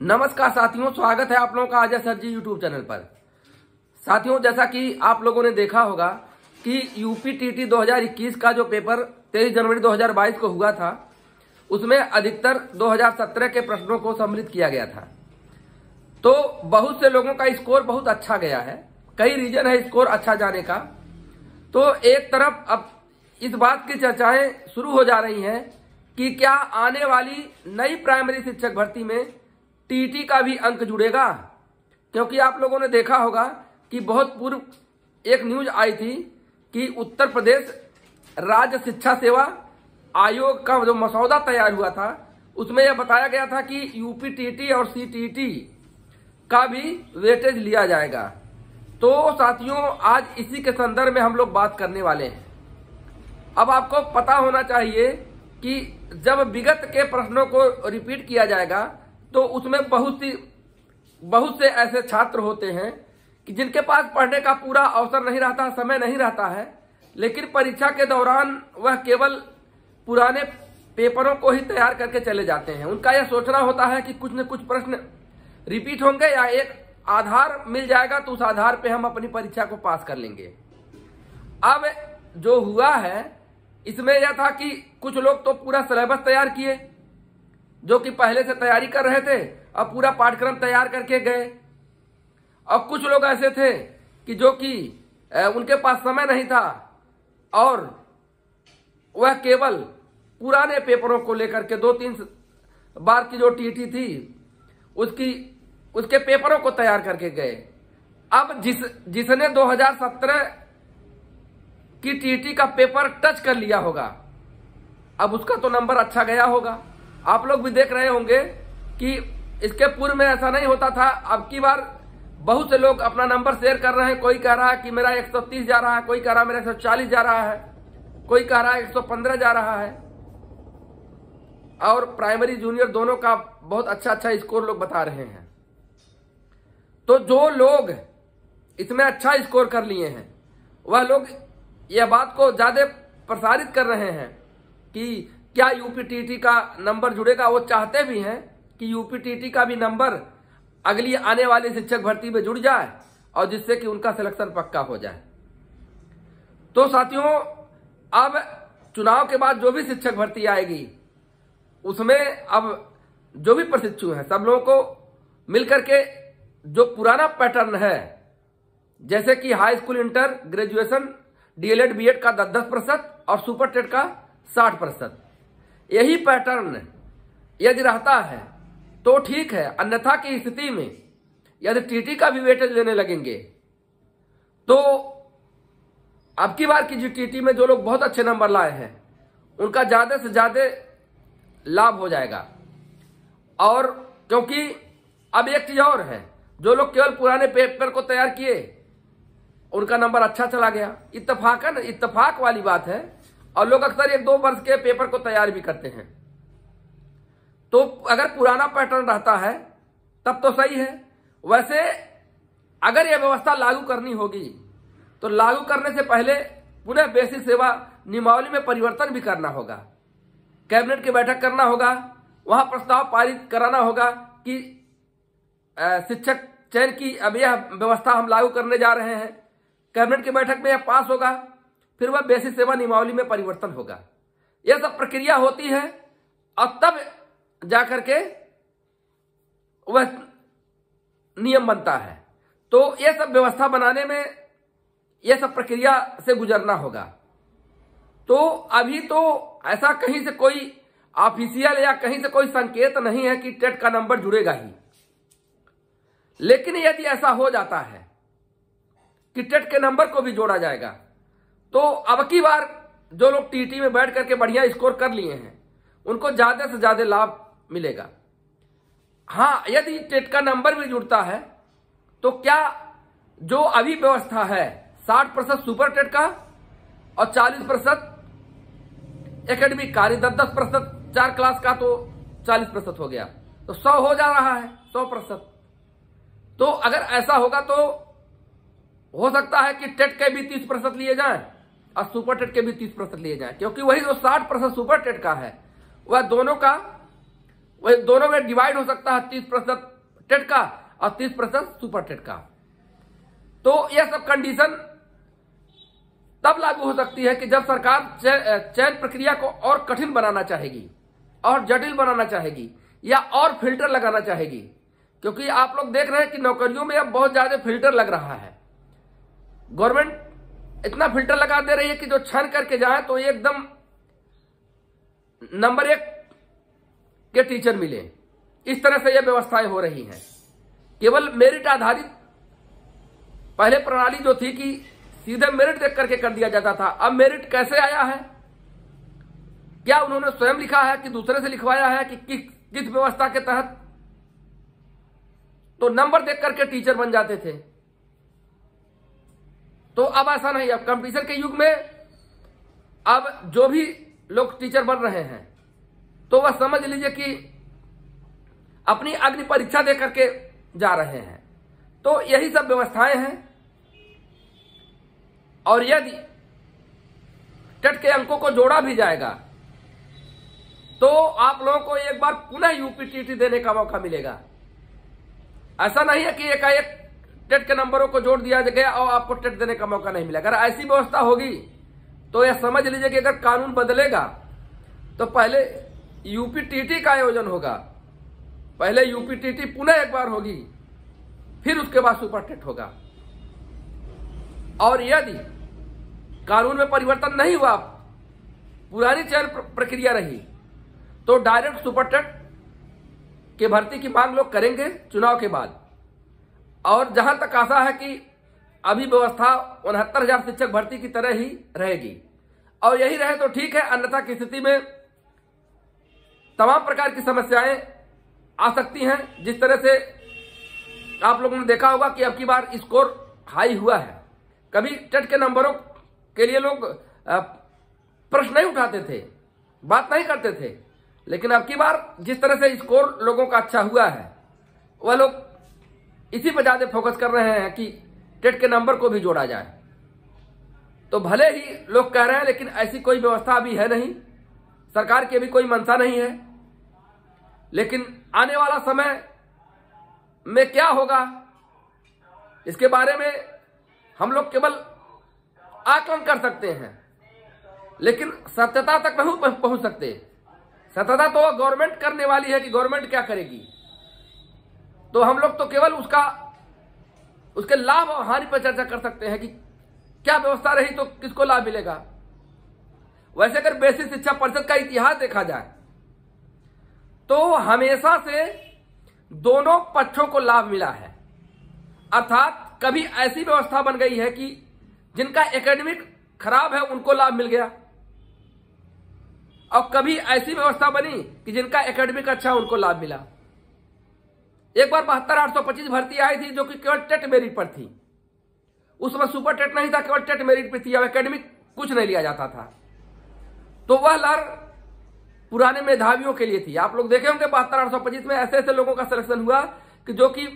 नमस्कार साथियों, स्वागत है आप लोगों का अजय सर जी यूट्यूब चैनल पर। साथियों, जैसा कि आप लोगों ने देखा होगा कि यूपीटीटी 2021 का जो पेपर 23 जनवरी 2022 को हुआ था, उसमें अधिकतर 2017 के प्रश्नों को सम्मिलित किया गया था। तो बहुत से लोगों का स्कोर बहुत अच्छा गया है। कई रीजन है स्कोर अच्छा जाने का। तो एक तरफ अब इस बात की चर्चाएं शुरू हो जा रही हैं कि क्या आने वाली नई प्राइमरी शिक्षक भर्ती में टीटी का भी अंक जुड़ेगा, क्योंकि आप लोगों ने देखा होगा कि बहुत पूर्व एक न्यूज आई थी कि उत्तर प्रदेश राज्य शिक्षा सेवा आयोग का जो मसौदा तैयार हुआ था, उसमें यह बताया गया था कि यूपीटीटी और सीटीटी का भी वेटेज लिया जाएगा। तो साथियों, आज इसी के संदर्भ में हम लोग बात करने वाले हैं। अब आपको पता होना चाहिए कि जब विगत के प्रश्नों को रिपीट किया जाएगा तो उसमें बहुत से ऐसे छात्र होते हैं कि जिनके पास पढ़ने का पूरा अवसर नहीं रहता, समय नहीं रहता है, लेकिन परीक्षा के दौरान वह केवल पुराने पेपरों को ही तैयार करके चले जाते हैं। उनका यह सोचना होता है कि कुछ न कुछ प्रश्न रिपीट होंगे या एक आधार मिल जाएगा तो उस आधार पे हम अपनी परीक्षा को पास कर लेंगे। अब जो हुआ है इसमें यह था कि कुछ लोग तो पूरा सिलेबस तैयार किए, जो कि पहले से तैयारी कर रहे थे, अब पूरा पाठ्यक्रम तैयार करके गए। और कुछ लोग ऐसे थे कि जो कि उनके पास समय नहीं था और वह केवल पुराने पेपरों को लेकर के 2-3 बार की जो टीटी थी उसके पेपरों को तैयार करके गए। अब जिसने 2017 की टीटी का पेपर टच कर लिया होगा, अब उसका तो नंबर अच्छा गया होगा। आप लोग भी देख रहे होंगे कि इसके पूर्व में ऐसा नहीं होता था। अब की बार बहुत से लोग अपना नंबर शेयर कर रहे हैं। कोई कह रहा है कि मेरा 130 जा रहा है, कोई कह रहा है मेरा 140 जा रहा है, कोई कह रहा है 115 जा रहा है। और प्राइमरी जूनियर दोनों का बहुत अच्छा स्कोर लोग बता रहे हैं। तो जो लोग इसमें अच्छा स्कोर कर लिए हैं वह लोग यह बात को ज्यादा प्रसारित कर रहे हैं कि क्या यूपीटीटी का नंबर जुड़ेगा। वो चाहते भी हैं कि यूपीटीटी का भी नंबर अगली आने वाली शिक्षक भर्ती में जुड़ जाए और जिससे कि उनका सिलेक्शन पक्का हो जाए। तो साथियों, अब चुनाव के बाद जो भी शिक्षक भर्ती आएगी उसमें अब जो भी प्रशिक्षु हैं सब लोगों को मिलकर के जो पुराना पैटर्न है, जैसे कि high school, inter, graduation, DElEd, BEd का 10% और सुपर टेट का 60%, यही पैटर्न यदि रहता है तो ठीक है। अन्यथा की स्थिति में यदि टीटी का भी वेटेज लेने लगेंगे तो अब की बार की जो टीटी में जो लोग बहुत अच्छे नंबर लाए हैं उनका ज्यादा से ज्यादा लाभ हो जाएगा। और क्योंकि अब एक चीज और है, जो लोग केवल पुराने पेपर को तैयार किए उनका नंबर अच्छा चला गया। इत्तेफाक वाली बात है। और लोग अक्सर 1-2 वर्ष के पेपर को तैयार भी करते हैं। तो अगर पुराना पैटर्न रहता है तब तो सही है। वैसे अगर यह व्यवस्था लागू करनी होगी तो लागू करने से पहले पुनः बेसिक सेवा नियमावली में परिवर्तन भी करना होगा। कैबिनेट की बैठक करना होगा, वहां प्रस्ताव पारित कराना होगा कि शिक्षक चयन की अब यह व्यवस्था हम लागू करने जा रहे हैं। कैबिनेट की बैठक में यह पास होगा, फिर वह बेसिक सेवा नियमावली में परिवर्तन होगा। यह सब प्रक्रिया होती है और तब जाकर के वह नियम बनता है। तो यह सब व्यवस्था बनाने में यह सब प्रक्रिया से गुजरना होगा। तो अभी तो ऐसा कहीं से कोई ऑफिशियल या कहीं से कोई संकेत नहीं है कि टेट का नंबर जुड़ेगा ही। लेकिन यदि ऐसा हो जाता है कि टेट के नंबर को भी जोड़ा जाएगा तो अब की बार जो लोग टीटी में बैठ करके बढ़िया स्कोर कर लिए हैं उनको ज्यादा से ज्यादा लाभ मिलेगा। हाँ, यदि टेट का नंबर भी जुड़ता है तो क्या जो अभी व्यवस्था है 60% सुपर टेट का और 40% एकेडमिक कार्य, 10% 4 क्लास का, तो 40% हो गया, तो 100 हो जा रहा है, 100%। तो अगर ऐसा होगा तो हो सकता है कि टेट के भी 30% लिए जाएं और सुपर टेट के भी 30% लिए जाएं, क्योंकि वही जो 60% सुपर टेट का है वह दोनों में डिवाइड हो सकता है। 30% टेट का और 30% सुपर टेट का। तो यह सब कंडीशन तब लागू हो सकती है कि जब सरकार चयन प्रक्रिया को और कठिन बनाना चाहेगी और जटिल बनाना चाहेगी या और फिल्टर लगाना चाहेगी, क्योंकि आप लोग देख रहे हैं कि नौकरियों में अब बहुत ज्यादा फिल्टर लग रहा है। गवर्नमेंट इतना फिल्टर लगा दे रही है कि जो छान करके जाए तो एकदम नंबर 1 के टीचर मिले। इस तरह से यह व्यवस्थाएं हो रही हैं। केवल मेरिट आधारित पहले प्रणाली जो थी कि सीधे मेरिट देख करके कर दिया जाता था, अब मेरिट कैसे आया है, क्या उन्होंने स्वयं लिखा है कि दूसरे से लिखवाया है कि किस व्यवस्था के तहत, तो नंबर देख करके टीचर बन जाते थे। तो अब ऐसा नहीं, अब कंपटीशन के युग में अब जो भी लोग टीचर बन रहे हैं तो वह समझ लीजिए कि अपनी अग्नि परीक्षा दे करके जा रहे हैं। तो यही सब व्यवस्थाएं हैं। और यदि टेट के अंकों को जोड़ा भी जाएगा तो आप लोगों को एक बार पुनः यूपीटीटी देने का मौका मिलेगा। ऐसा नहीं है कि एकाएक टेट के नंबरों को जोड़ दिया गया और आपको टेट देने का मौका नहीं मिलेगा। अगर ऐसी व्यवस्था होगी तो यह समझ लीजिए कि अगर कानून बदलेगा तो पहले यूपीटीटी का आयोजन होगा, पहले यूपीटीटी पुनः एक बार होगी, फिर उसके बाद सुपर टेट होगा। और यदि कानून में परिवर्तन नहीं हुआ, पुरानी चयन प्रक्रिया रही, तो डायरेक्ट सुपर टेट के भर्ती की मांग लोग करेंगे चुनाव के बाद। और जहां तक आशा है कि अभी व्यवस्था 69,000 शिक्षक भर्ती की तरह ही रहेगी और यही रहे तो ठीक है, अन्यथा की स्थिति में तमाम प्रकार की समस्याएं आ सकती हैं। जिस तरह से आप लोगों ने देखा होगा कि अब की बार स्कोर हाई हुआ है। कभी टेट के नंबरों के लिए लोग प्रश्न नहीं उठाते थे, बात नहीं करते थे, लेकिन अब की बार जिस तरह से स्कोर लोगों का अच्छा हुआ है वह लोग इसी पर ज्यादा फोकस कर रहे हैं कि टेट के नंबर को भी जोड़ा जाए। तो भले ही लोग कह रहे हैं, लेकिन ऐसी कोई व्यवस्था अभी है नहीं, सरकार की भी कोई मंशा नहीं है। लेकिन आने वाला समय में क्या होगा इसके बारे में हम लोग केवल आकलन कर सकते हैं, लेकिन सत्यता तक नहीं पहुंच सकते। सत्यता तो गवर्नमेंट करने वाली है कि गवर्नमेंट क्या करेगी, तो हम लोग तो केवल उसके लाभ और हानि पर चर्चा कर सकते हैं कि क्या व्यवस्था रही तो किसको लाभ मिलेगा। वैसे अगर बेसिक शिक्षा परिषद का इतिहास देखा जाए तो हमेशा से दोनों पक्षों को लाभ मिला है। अर्थात कभी ऐसी व्यवस्था बन गई है कि जिनका एकेडमिक खराब है उनको लाभ मिल गया, और कभी ऐसी व्यवस्था बनी कि जिनका एकेडमिक अच्छा उनको लाभ मिला। एक बार 72,825 भर्ती आई थी जो कि केवल टेट मेरिट पर थी। उस समय सुपर टेट नहीं था, केवल टेट मेरिट पर थी, अब एकेडमिक कुछ नहीं लिया जाता था। तो वह लहर पुराने मेधावियों के लिए थी। आप लोग देखे होंगे 72,825 में ऐसे ऐसे लोगों का सिलेक्शन हुआ कि जो कि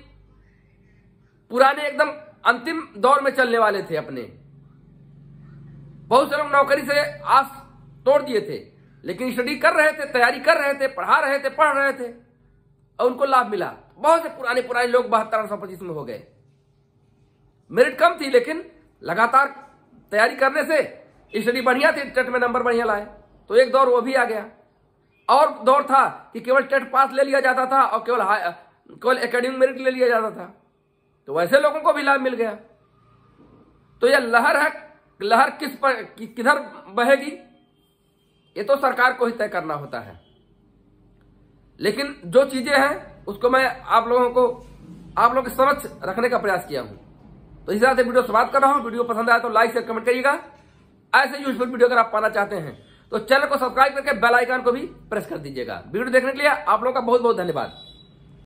पुराने एकदम अंतिम दौर में चलने वाले थे। अपने बहुत से लोग नौकरी से आस तोड़ दिए थे, लेकिन स्टडी कर रहे थे, तैयारी कर रहे थे, पढ़ा रहे थे, पढ़ रहे थे और उनको लाभ मिला। बहुत से पुराने लोग 72,825 में हो गए। मेरिट कम थी लेकिन लगातार तैयारी करने से स्टडी बढ़िया थी, टेट में नंबर बढ़िया लाए, तो एक दौर वो भी आ गया। और दौर था कि केवल टेट पास ले लिया जाता था और केवल एकेडमिक मेरिट ले लिया जाता था, तो वैसे लोगों को भी लाभ मिल गया। तो यह लहर है, लहर किधर बहेगी ये तो सरकार को ही तय करना होता है। लेकिन जो चीजें हैं उसको मैं आप लोगों के समक्ष रखने का प्रयास किया हूं। तो इस तरह से वीडियो समाप्त कर रहा हूं। वीडियो पसंद आया तो लाइक शेयर कमेंट करिएगा। ऐसे यूजफुल वीडियो अगर आप पाना चाहते हैं तो चैनल को सब्सक्राइब करके बेल आइकन को भी प्रेस कर दीजिएगा। वीडियो देखने के लिए आप लोगों का बहुत बहुत धन्यवाद।